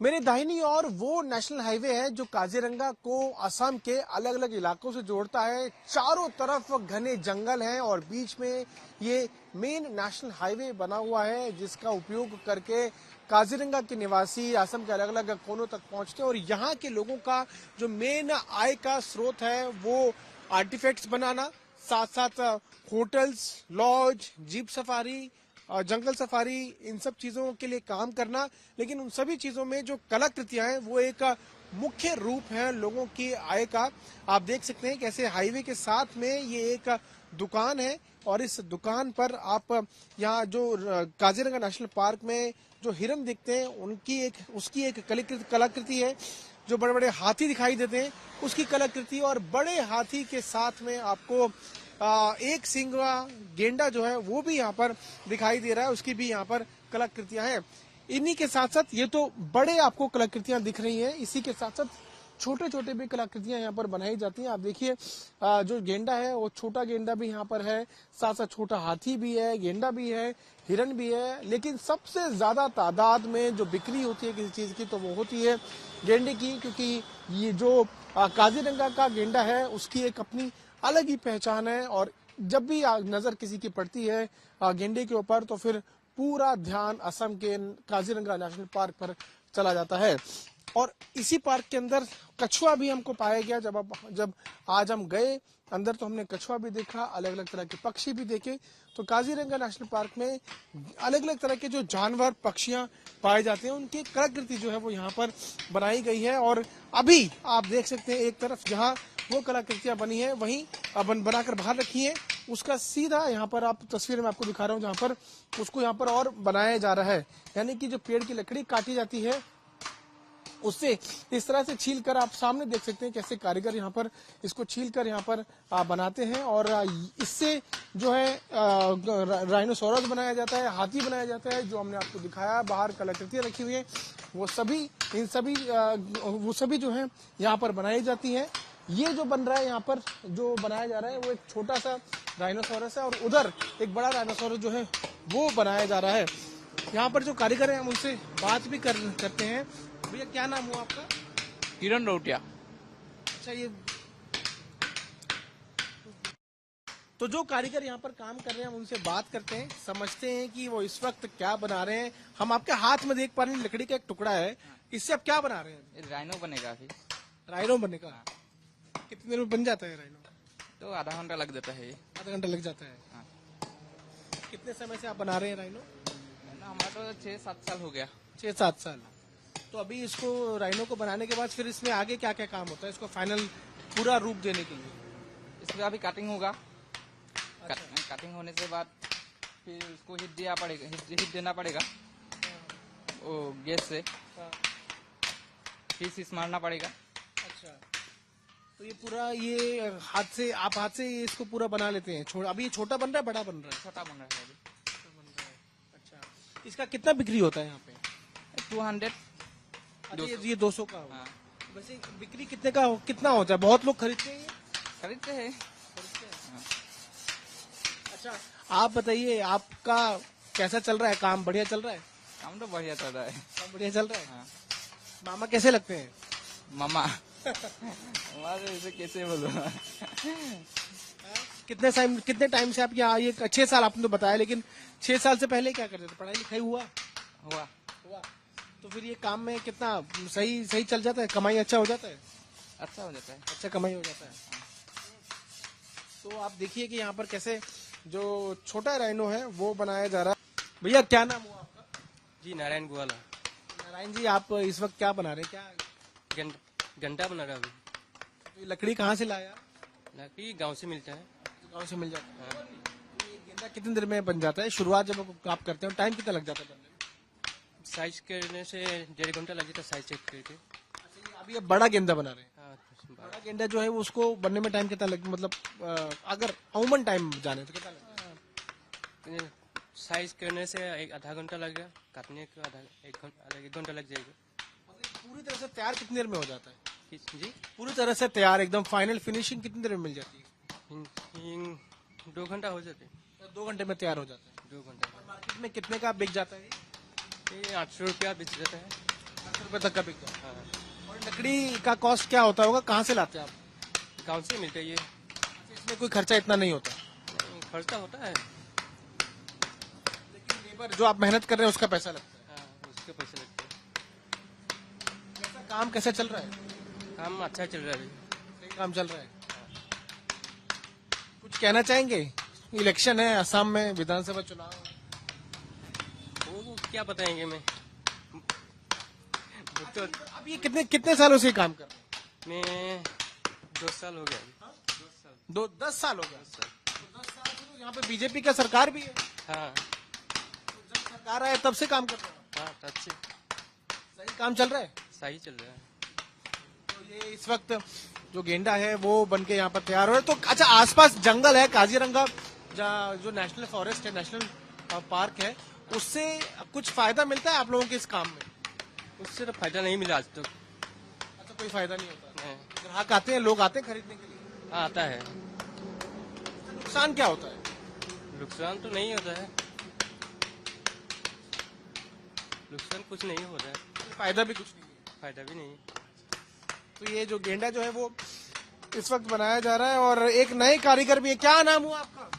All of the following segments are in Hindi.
मेरे दाहिनी ओर वो नेशनल हाईवे है जो काजीरंगा को असम के अलग अलग इलाकों से जोड़ता है। चारों तरफ घने जंगल हैं और बीच में ये मेन नेशनल हाईवे बना हुआ है जिसका उपयोग करके काजीरंगा के निवासी असम के अलग अलग कोनों तक पहुंचते हैं। और यहाँ के लोगों का जो मेन आय का स्रोत है वो आर्टिफैक्ट्स बनाना, साथ साथ होटल्स, लॉज, जीप सफारी, जंगल सफारी, इन सब चीजों के लिए काम करना। लेकिन उन सभी चीजों में जो कलाकृतियां हैं वो एक मुख्य रूप है लोगों की आय का। आप देख सकते हैं कैसे हाईवे के साथ में ये एक दुकान है और इस दुकान पर आप यहाँ जो काजीरंगा नेशनल पार्क में जो हिरन दिखते हैं उसकी एक कलाकृति है। जो बड़े बड़े हाथी दिखाई देते हैं उसकी कलाकृति, और बड़े हाथी के साथ में आपको एक सिंगवा गेंडा जो है वो भी यहाँ पर दिखाई दे रहा है, उसकी भी यहाँ पर कलाकृतियां हैं। इन्हीं के साथ साथ ये तो बड़े आपको कलाकृतियां दिख रही हैं, इसी के साथ साथ छोटे छोटे भी कलाकृतियां यहाँ पर बनाई जाती हैं। आप देखिए जो गेंडा है वो छोटा गेंडा भी यहाँ पर है, साथ साथ छोटा हाथी भी है, गेंडा भी है, हिरन भी है। लेकिन सबसे ज्यादा तादाद में जो बिक्री होती है किसी चीज की तो वो होती है गेंडे की, क्योंकि ये जो काजीरंगा का गेंडा है उसकी एक अपनी अलग ही पहचान है। और जब भी नजर किसी की पड़ती है गेंडे के ऊपर तो फिर पूरा ध्यान असम के काजीरंगा नेशनल पार्क पर चला जाता है। और इसी पार्क के अंदर कछुआ भी हमको पाया गया। जब आज हम गए अंदर तो हमने कछुआ भी देखा, अलग अलग तरह के पक्षी भी देखे। तो काजीरंगा नेशनल पार्क में अलग अलग तरह के जो जानवर, पक्षियां पाए जाते हैं उनकी कलाकृति जो है वो यहाँ पर बनाई गई है। और अभी आप देख सकते हैं एक तरफ जहाँ वो कलाकृतियां बनी है वहीं बनाकर बाहर रखी है, उसका सीधा यहाँ पर आप तस्वीर में आपको दिखा रहा हूँ जहाँ पर उसको यहाँ पर और बनाया जा रहा है। यानी कि जो पेड़ की लकड़ी काटी जाती है उससे इस तरह से छील कर आप सामने देख सकते हैं कैसे कारीगर यहाँ पर इसको छील कर यहाँ पर बनाते हैं। और इससे जो है राइनोसोरस बनाया जाता है, हाथी बनाया जाता है, जो हमने आपको दिखाया। बाहर कलाकृतियां रखी हुई है वो सभी जो है यहाँ पर बनाई जाती है। ये जो बन रहा है यहाँ पर जो बनाया जा रहा है वो एक छोटा सा राइनोसोरस है और उधर एक बड़ा राइनोसोरस जो है वो बनाया जा रहा है। यहाँ पर जो कारीगर हैं हम उनसे बात भी करते हैं। भैया क्या नाम हुआ आपका? किरण रोटिया। अच्छा, ये तो जो कारीगर यहाँ पर काम कर रहे हैं हम उनसे बात करते हैं, समझते हैं कि वो इस वक्त क्या बना रहे हैं। हम आपके हाथ में देख पा रहे हैं लकड़ी का एक टुकड़ा है, इससे आप क्या बना रहे हैं? राइनो बनेगा अभी। राइनो बनेगा? कितनी देर में बन जाता है राइनो? तो आधा घंटा लग जाता है। आधा घंटा लग जाता है? हाँ। कितने समय से आप बना रहे हैं राइनो? हमारा तो 6-7 साल हो गया। 6-7 साल। तो अभी इसको राइनो को बनाने के बाद फिर इसमें आगे क्या क्या काम होता है इसको फाइनल पूरा रूप देने के लिए? इसमें अभी कटिंग होगा। अच्छा। कटिंग होने के बाद फिर उसको हीट देना पड़ेगा वो गैस से। हाँ। पीस मारना पड़ेगा। अच्छा, तो ये पूरा ये हाथ से इसको पूरा बना लेते हैं। अभी ये छोटा बन रहा है, बड़ा बन रहा है? छोटा बन रहा है अभी। बन रहा है। अच्छा, इसका कितना बिक्री होता है यहाँ पे? 200। अच्छा, ये 200 का होगा। हाँ। वैसे बिक्री कितना होता है? बहुत लोग खरीदते हैं ये? खरीदते हैं। हाँ। अच्छा, आप बताइए आपका कैसा चल रहा है काम? बढ़िया चल रहा है? काम तो बढ़िया चल रहा है। काम बढ़िया चल रहा है? हाँ। मामा कैसे लगते हैं? मामा हमारे इसे कैसे बोलो। कितने टाइम से आप यहाँ? ये 6 साल आपने तो बताया, लेकिन 6 साल से पहले क्या करते थे? पढ़ाई लिखाई हुआ? तो फिर ये काम में कितना सही चल जाता है? कमाई अच्छा हो जाता है? अच्छा हो जाता है। अच्छा कमाई हो जाता है। तो आप देखिए कि यहाँ पर कैसे जो छोटा राइनो है वो बनाया जा रहा है। भैया क्या नाम हुआ आपका? जी नारायण गोवाला। नारायण जी, आप इस वक्त क्या बना रहे हैं? क्या घंटा बना रहा अभी। तो ये लकड़ी कहाँ से लाया? लकड़ी गांव से मिलता है। गाँव से मिल जाता है। ये गेंदा कितनी देर में बन जाता है? शुरुआत जब आप करते हैं टाइम कितना लग जाता है बनने में? साइज करने से 1.5 घंटा लग जाता है, साइज चेक करके। अच्छा, अभी ये बड़ा गेंदा बना रहे हैं। हाँ, बड़ा गेंदा जो है वो उसको बनने में टाइम कितना लग, मतलब अगर अमूमन टाइम जाने तो कितना लगता है? साइज करने से आधा घंटा लग गया, काटने का एक घंटा लग जाएगा। मतलब पूरी तरह से तैयार कितनी देर में हो जाता है? जी पूरी तरह से तैयार एकदम फाइनल फिनिशिंग कितनी देर में मिल जाती है? 2 घंटा हो जाते हैं। 2 घंटे में तैयार हो जाता है। 2 घंटा। मार्केट में कितने का बिक जाता है? ये 800 रुपया बेच जाता है। 800 रुपए तक का बिक जाता हाँ है। और लकड़ी का कॉस्ट क्या होता होगा, कहाँ से लाते हैं आप? गाँव से मिलते ये। इसमें कोई खर्चा इतना नहीं होता, नहीं, खर्चा होता है। लेकिन लेबर जो आप मेहनत कर रहे हैं उसका पैसा लगता है। हाँ, उसके पैसे लगते हैं। कैसा काम कैसा चल रहा है? काम अच्छा चल रहा है अभी। सही काम चल रहा है। कुछ कहना चाहेंगे? इलेक्शन है असम में, विधानसभा चुनाव है। वो क्या बताएंगे मैं। वो तो अब ये कितने कितने सालों से ये काम कर रहे हैं? मैं 2 साल हो गया अभी। 10 साल हो गया। तो 10 साल से तो यहाँ पे बीजेपी का सरकार भी है। हाँ तो जब सरकार आए तब से काम कर रहे हैं। हाँ, तब से सही काम चल रहा है। सही चल रहा है। तो ये इस वक्त जो गेंडा है वो बन के यहाँ पर तैयार हो रहा है। तो अच्छा, आसपास जंगल है, काजीरंगा जो नेशनल फॉरेस्ट है, नेशनल पार्क है, उससे कुछ फायदा मिलता है आप लोगों के इस काम में? उससे तो फायदा नहीं मिला आज तक। अच्छा, कोई फायदा नहीं होता। नहीं। ग्राहक आते हैं, लोग आते हैं खरीदने के लिए। हाँ, आता है। नुकसान क्या होता है? नुकसान तो नहीं होता है। नुकसान कुछ नहीं होता है। फायदा भी कुछ नहीं है। फायदा भी नहीं। तो ये जो गेंडा जो है वो इस वक्त बनाया जा रहा है और एक नए कारीगर भी है। क्या नाम हुआ आपका?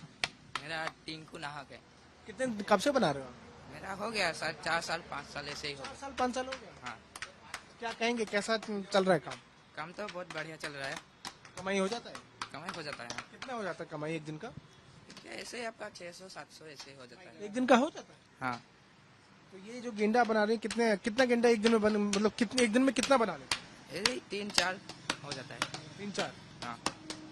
मेरा टिंकू नाहक है। कितने कब से बना रहे हो आप? मेरा हो गया सर 4 साल 5 साल ऐसे ही हो 4 गया। साल 5 साल हो गया। हाँ, क्या कहेंगे, कैसा चल रहा है काम? काम तो बहुत बढ़िया चल रहा है। कमाई हो जाता है? कमाई हो जाता है। कितना हो जाता है कमाई एक दिन का? ऐसे ही आपका 600 700 ऐसे ही हो जाता है। एक दिन का हो जाता है। हाँ, तो ये जो गेंडा बना रहे हैं, कितना गेंडा एक दिन में मतलब कितने एक दिन में कितना बना लेते हैं? ऐसे ही 3-4 हो जाता है। 3-4। हाँ,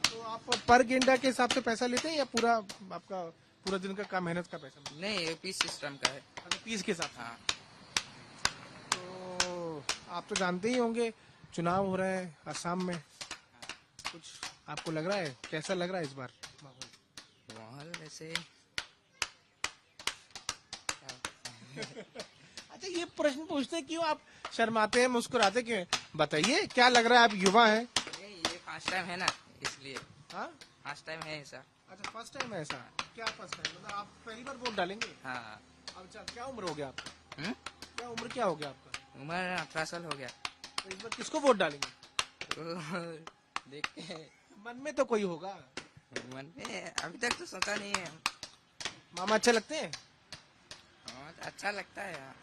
तो आप पर गेंडा के हिसाब से पैसा लेते हैं या पूरा आपका पूरा दिन का काम मेहनत का पैसा मिलता नहीं ये पीस सिस्टम का है। है? अच्छा, पीस के हिसाब से। हाँ, तो आप तो जानते ही होंगे, चुनाव हो रहा है असम में, कुछ आपको लग रहा है, कैसा लग रहा है इस बार माहौल? माहौल वैसे अच्छा, ये प्रश्न पूछते क्यों आप? शर्माते हैं, मुस्कुराते क्यों हैं? बताइए, क्या लग रहा है? आप युवा हैं। नहीं ये फर्स्ट टाइम है ना इसलिए। हाँ, फर्स्ट टाइम है ऐसा। अच्छा, फर्स्ट टाइम है ऐसा? क्या फर्स्ट टाइम मतलब आप पहली बार वोट डालेंगे? हाँ। अच्छा, क्या उम्र हो गया आपका? हम्म? क्या उम्र क्या हो गया आपका? उम्र 18 साल हो गया। तो इस बार किसको वोट डालेंगे? तो देखते हैं। मन में तो कोई होगा। मन में अभी तक तो सोचा नहीं है। मामा अच्छे लगते हैं? हाँ, तो अच्छा लगता है। हाँ,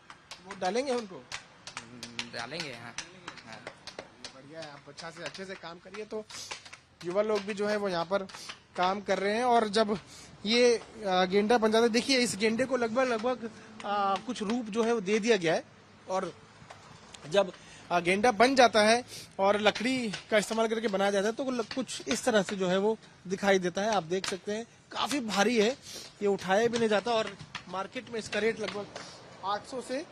वोट डालेंगे उनको? डालेंगे। हाँ, हाँ। बढ़िया है, आप अच्छा से अच्छे से काम करिए। तो युवा लोग भी जो है वो यहाँ पर काम कर रहे हैं और जब ये गेंडा बन जाता है, देखिए इस गेंडे को लगभग कुछ रूप जो है वो दे दिया गया है और जब गेंडा बन जाता है और लकड़ी का इस्तेमाल करके बनाया जाता है तो वो कुछ इस तरह से जो है वो दिखाई देता है। आप देख सकते हैं काफी भारी है, ये उठाया भी नहीं जाता और मार्केट में इसका रेट लगभग 800 से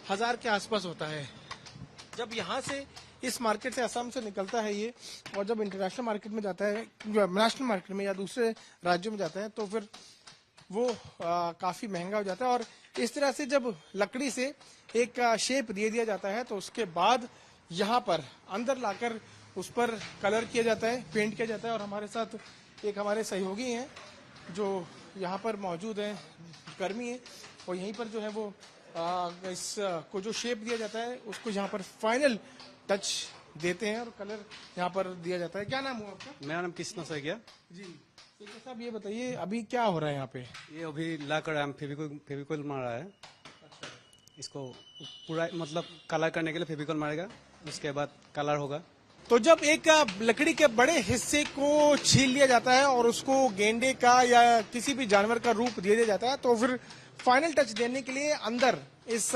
1000 के आसपास होता है। जब यहाँ से इस मार्केट से असम से निकलता है ये और जब इंटरनेशनल मार्केट में जाता है, नेशनल मार्केट में या दूसरे राज्यों में जाता है तो फिर वो काफी महंगा हो जाता है। और इस तरह से जब लकड़ी से एक शेप दे दिया जाता है तो उसके बाद यहाँ पर अंदर लाकर उस पर कलर किया जाता है, पेंट किया जाता है। और हमारे साथ एक हमारे सहयोगी हैं जो यहाँ पर मौजूद हैं, कर्मी है, और यहीं पर जो है वो इस को जो शेप दिया जाता है उसको यहाँ पर फाइनल टच देते हैं और कलर यहाँ पर दिया जाता है। क्या नाम हुआ आपका? मेरा नाम कृष्ण सैकिया। जी, साहब ये बताइए अभी क्या हो रहा है यहाँ पे? ये अभी ला कर हम फेविकोल मार रहा है। इसको पूरा मतलब कलर करने के लिए फेविकोल मारेगा, उसके बाद कलर होगा। तो जब एक लकड़ी के बड़े हिस्से को छील लिया जाता है और उसको गेंडे का या किसी भी जानवर का रूप दे दिया जाता है तो फिर फाइनल टच देने के लिए अंदर इस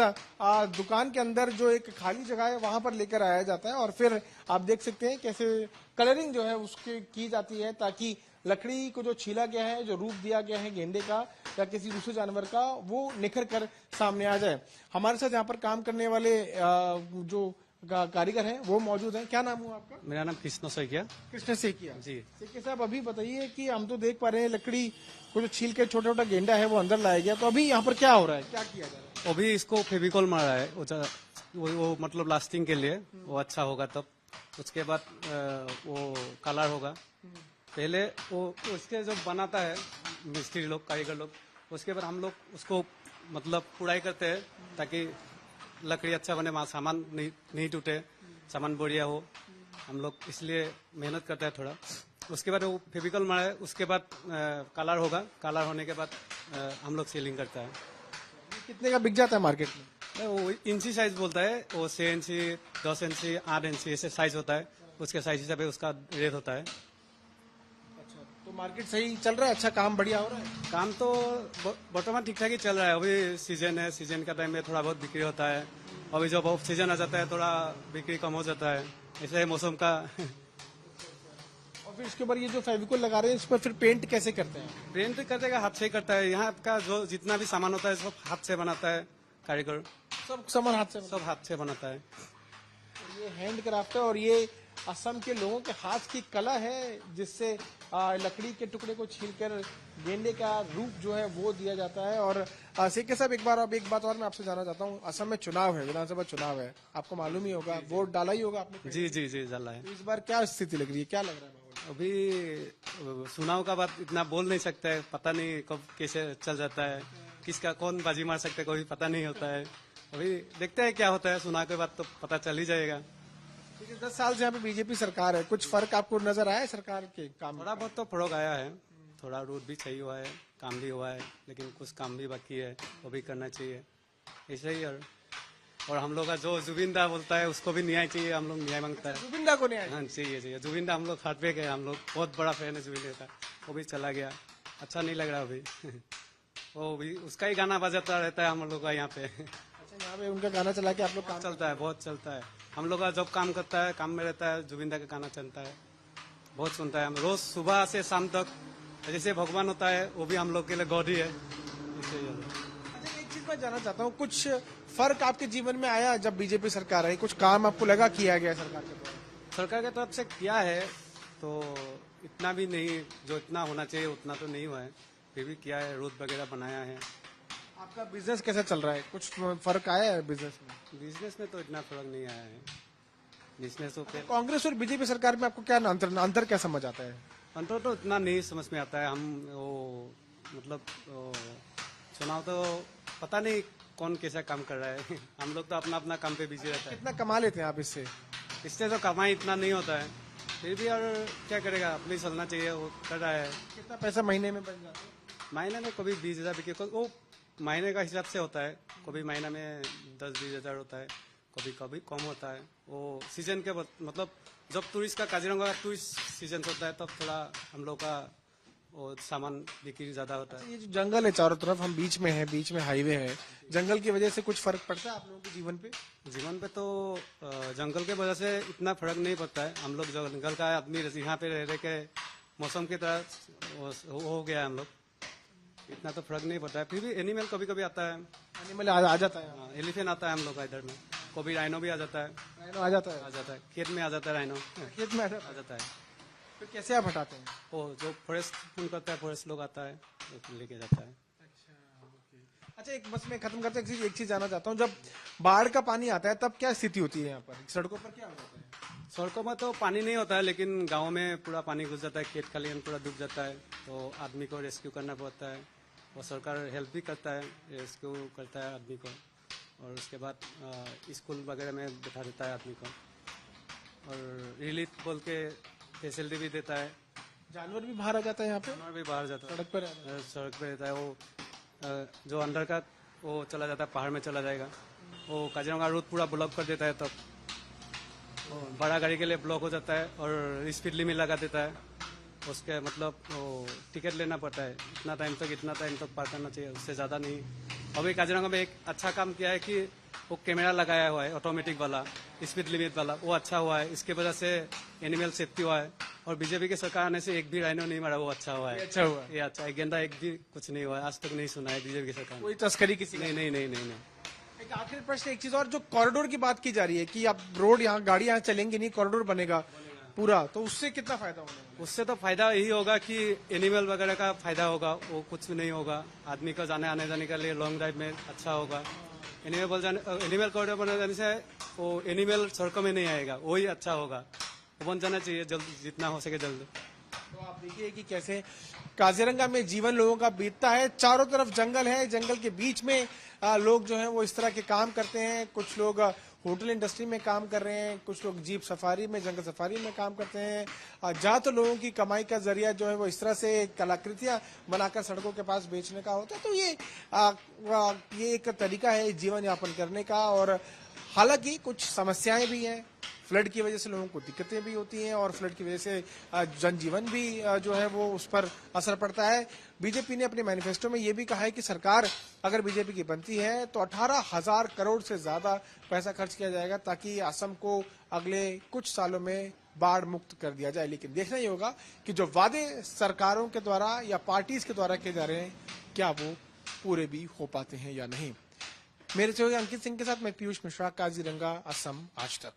दुकान के अंदर जो एक खाली जगह है वहां पर लेकर आया जाता है और फिर आप देख सकते हैं कैसे कलरिंग जो है उसकी की जाती है ताकि लकड़ी को जो छीला गया है, जो रूप दिया गया है गेंडे का या किसी दूसरे जानवर का, वो निखर कर सामने आ जाए। हमारे साथ यहाँ पर काम करने वाले जो कारीगर हैं वो मौजूद हैं। क्या नाम हुआ आपका? मेरा नाम कृष्ण सैकिया। कृष्ण सेकिया जी। सेकिया साहब, अभी बताइए कि हम तो देख पा रहे हैं लकड़ी को जो छील के छोटा छोटा गेंडा है वो अंदर लाया गया, तो अभी यहाँ पर क्या हो रहा है, क्या किया जा रहा है? अभी इसको फेविकोल मार रहा है वो मतलब लास्टिंग के लिए वो अच्छा होगा। तब उसके बाद वो कलर होगा। पहले वो उसके जो बनाता है मिस्त्री लोग, कारीगर लोग, उसके बाद हम लोग उसको मतलब पुड़ाई करते हैं ताकि लकड़ी अच्छा बने, वहाँ सामान नहीं टूटे, सामान बढ़िया हो। हम लोग इसलिए मेहनत करते हैं थोड़ा। उसके बाद वो फेविकॉल मारे, उसके बाद कलर होगा, कलर होने के बाद हम लोग सेलिंग करता है। कितने का बिक जाता है मार्केट में? वो इंची साइज बोलता है, वो 6 इंची, 10 इंची, 8 इंची ऐसे साइज होता है, उसके साइज हिसाब से उसका रेट होता है। अच्छा, तो मार्केट सही चल रहा है, अच्छा काम बढ़िया हो रहा है? काम तो वर्तमान ठीक ठाक ही चल रहा है। अभी सीजन है, सीजन का टाइम में थोड़ा बहुत बिक्री होता है। अभी जब ऑफ सीजन आ जाता है थोड़ा बिक्री कम हो जाता है, ऐसे है मौसम का। और फिर इसके ऊपर ये जो फेविकोल लगा रहे हैं, इस पर फिर पेंट कैसे करते हैं? पेंट करते हाथ से ही करता है। यहाँ का जो जितना भी सामान होता है सब हाथ से बनाता है कारीगर, सब सामान हाथ से सब हाथ से बनाता है। ये हैंड क्राफ्ट है और ये असम के लोगों के हाथ की कला है, जिससे लकड़ी के टुकड़े को छीलकर गेंदे का रूप जो है वो दिया जाता है। और सीके साहब, एक बात और मैं आपसे जानना चाहता हूँ। असम में चुनाव है, विधानसभा चुनाव है, आपको मालूम ही होगा, वोट डाला ही होगा आपने। जी जी जी डाला है। तो इस बार क्या स्थिति लग रही है, क्या लग रहा है माहौल? अभी चुनाव का बात इतना बोल नहीं सकते है, पता नहीं कब कैसे चल जाता है, किसका कौन बाजी मार सकता है, कोई पता नहीं होता है। अभी देखते हैं क्या होता है, चुनाव के बाद तो पता चल ही जाएगा। 10 साल से यहाँ पे बीजेपी सरकार है, कुछ फर्क आपको नजर आया है सरकार के काम में? थोड़ा बहुत तो फर्क आया है, थोड़ा रोड भी सही हुआ है, काम भी हुआ है, लेकिन कुछ काम भी बाकी है, वो भी करना चाहिए, ऐसे ही। और हम लोग का जो जुबिन दा बोलता है उसको भी न्याय चाहिए, हम लोग न्याय मांगता है। जुबिन दा को नहीं आया? हाँ चाहिए। जुबिन दा हम लोग हार्ट पे गए, हम लोग बहुत बड़ा फैन है जुबिन दा का, वो भी चला गया, अच्छा नहीं लग रहा अभी। वो भी उसका ही गाना बजाता रहता है हम लोग का यहाँ पे। अच्छा, यहाँ पे उनका गाना चला के आप लोग काम चलता है, बहुत चलता है। हम लोग का जब काम करता है, काम में रहता है, जुबिन दा का गाना चलता है, बहुत सुनता है। हम रोज सुबह से शाम तक, जैसे भगवान होता है वो भी हम लोग के लिए गॉड ही है, ऐसे ही है। अच्छा, एक चीज मैं जानना चाहता हूँ, कुछ फर्क आपके जीवन में आया जब बीजेपी सरकार आई? कुछ काम आपको लगा किया गया सरकार के द्वारा? सरकार की तरफ से किया है तो इतना भी नहीं, जो इतना होना चाहिए उतना तो नहीं हुआ है, फिर भी किया है, रोड वगैरह बनाया है। आपका बिजनेस कैसा चल रहा है, कुछ फर्क आया है बिजनेस में? बिजनेस में तो इतना फर्क नहीं आया है, बिजनेस तो कांग्रेस और बीजेपी सरकार में आपको क्या अंतर क्या समझ आता है? अंतर तो इतना नहीं समझ में आता है। हम वो मतलब चुनाव तो पता नहीं कौन कैसा काम कर रहा है। हम लोग तो अपना अपना काम पे बिजी रहता है। कितना कमा लेते हैं आप इससे? इससे तो कमाई इतना नहीं होता है, फिर भी और क्या करेगा, अपनी चलना चाहिए, वो कर रहा है। कितना पैसा महीने में बन जाता है? महीने में कभी 20,000 बिके, वो महीने का हिसाब से होता है, कभी महीना में 10-20 हजार होता है, कभी कभी कम होता है। वो सीजन के मतलब जब टूरिस्ट का काजीरंगा का टूरिस्ट सीजन होता है तब थोड़ा हम लोग का वो सामान बिक्री ज्यादा होता है। ये जो जंगल है चारों तरफ, हम बीच में है, बीच में हाईवे है, जंगल की वजह से कुछ फर्क पड़ता है आप लोगों के जीवन पे? जीवन पे तो जंगल के वजह से इतना फर्क नहीं पड़ता है। हम लोग जंगल का आदमी यहाँ पे रह के मौसम की तरह हो गया है, हम लोग इतना तो फर्क नहीं पड़ता है। फिर भी एनिमल कभी कभी आता है, एनिमल आ जाता है? एलिफेंट आता है हम लोग का इधर में, कभी राइनो भी आ जाता है, राइनो आ जाता है? खेत में आ जाता है राइनो, खेत में आ आ जाता है। फिर कैसे आप हटाते हैं? वो जो फॉरेस्ट फोन करता है, फॉरेस्ट लोग आता है तो लेके जाता है। अच्छा, एक बस मैं खत्म करते एक चीज जानना चाहता हूँ, जब बाढ़ का पानी आता है तब क्या स्थिति होती है यहाँ पर, सड़कों पर क्या हो जाता है? सड़कों में तो पानी नहीं होता है, लेकिन गांव में पूरा पानी घुस जाता है, खेत खलिहान पूरा डूब जाता है, तो आदमी को रेस्क्यू करना पड़ता है। और सरकार हेल्प भी करता है, रेस्क्यू करता है आदमी को, और उसके बाद स्कूल वगैरह में बैठा देता है आदमी को, और रिलीफ बोल के फैसिलिटी भी देता है। जानवर भी बाहर आ जाता है यहाँ पे? जानवर भी बाहर जाता है, सड़क पर रहता है? सड़क पे रहता है। वो जो अंदर का वो चला जाता है, पहाड़ में चला जाएगा, वो काजीरंगा रूट पूरा ब्लॉक कर देता है, तब बड़ा गाड़ी के लिए ब्लॉक हो जाता है, और स्पीड लिमिट लगा देता है। उसके मतलब वो टिकट लेना पड़ता है, इतना टाइम तक पार करना चाहिए, उससे ज़्यादा नहीं। अभी काजीरंगा में एक अच्छा काम किया है कि वो कैमरा लगाया हुआ है ऑटोमेटिक वाला, स्पीड लिमिट वाला, वो अच्छा हुआ है, इसके वजह से एनिमल सेफ्टी हुआ है। और बीजेपी की सरकार आने से एक भी राइनो नहीं मारा, वो अच्छा हुआ है। अच्छा हुआ? ये अच्छा है, गेंदा एक भी कुछ नहीं हुआ है, आज तक नहीं सुना है बीजेपी की सरकार ने। कोई तस्करी किसी नहीं नहीं नहीं नहीं नहीं। एक आखिरी प्रश्न, एक चीज और, जो कॉरिडोर की बात की जा रही है कि अब रोड यहाँ गाड़ी यहाँ चलेंगी नहीं, कॉरिडोर बनेगा पूरा, तो उससे कितना फायदा होगा? उससे तो फायदा यही होगा कि एनिमल वगैरह का फायदा होगा, वो कुछ भी नहीं होगा, आदमी को आने जाने के लिए लॉन्ग ड्राइव में अच्छा होगा। एनिमल कॉरिडोर बना जाने से वो एनिमल सड़कों में नहीं आएगा, वही अच्छा होगा, वो बन जाना चाहिए जल्द, जितना हो सके जल्द। तो आप देखिए कि कैसे काजीरंगा में जीवन लोगों का बीतता है। चारों तरफ जंगल है, जंगल के बीच में लोग जो हैं वो इस तरह के काम करते हैं। कुछ लोग होटल इंडस्ट्री में काम कर रहे हैं, कुछ लोग जीप सफारी में, जंगल सफारी में काम करते हैं। जहाँ तो लोगों की कमाई का जरिया जो है वो इस तरह से कलाकृतियां बनाकर सड़कों के पास बेचने का होता है। तो ये एक तरीका है जीवन यापन करने का। और हालांकि कुछ समस्याएं भी हैं। फ्लड की वजह से लोगों को दिक्कतें भी होती हैं और फ्लड की वजह से जनजीवन भी जो है वो उस पर असर पड़ता है। बीजेपी ने अपने मैनिफेस्टो में ये भी कहा है कि सरकार अगर बीजेपी की बनती है तो 18,000 करोड़ से ज्यादा पैसा खर्च किया जाएगा ताकि असम को अगले कुछ सालों में बाढ़ मुक्त कर दिया जाए। लेकिन देखना ही होगा कि जो वादे सरकारों के द्वारा या पार्टीज के द्वारा किए जा रहे हैं क्या वो पूरे भी हो पाते हैं या नहीं। मेरे सहयोगी अंकित सिंह के साथ मैं पीयूष मिश्रा, काजीरंगा, असम आज तक।